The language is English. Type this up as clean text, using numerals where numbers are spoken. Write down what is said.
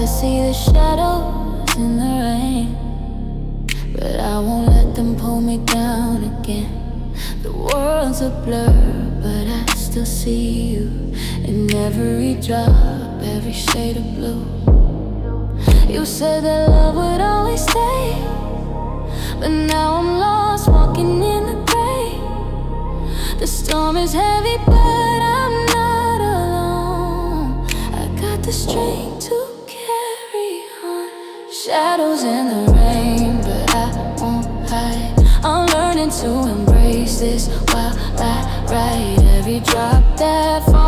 I see the shadows in the rain, but I won't let them pull me down again. The world's a blur, but I still see you in every drop, every shade of blue. You said that love would always stay, but now I'm lost, walking in the gray. The storm is heavy, but I'm not alone. I got the strength to carry on. Shadows in the rain, but I won't hide. I'm learning to embrace this while I ride every drop that falls.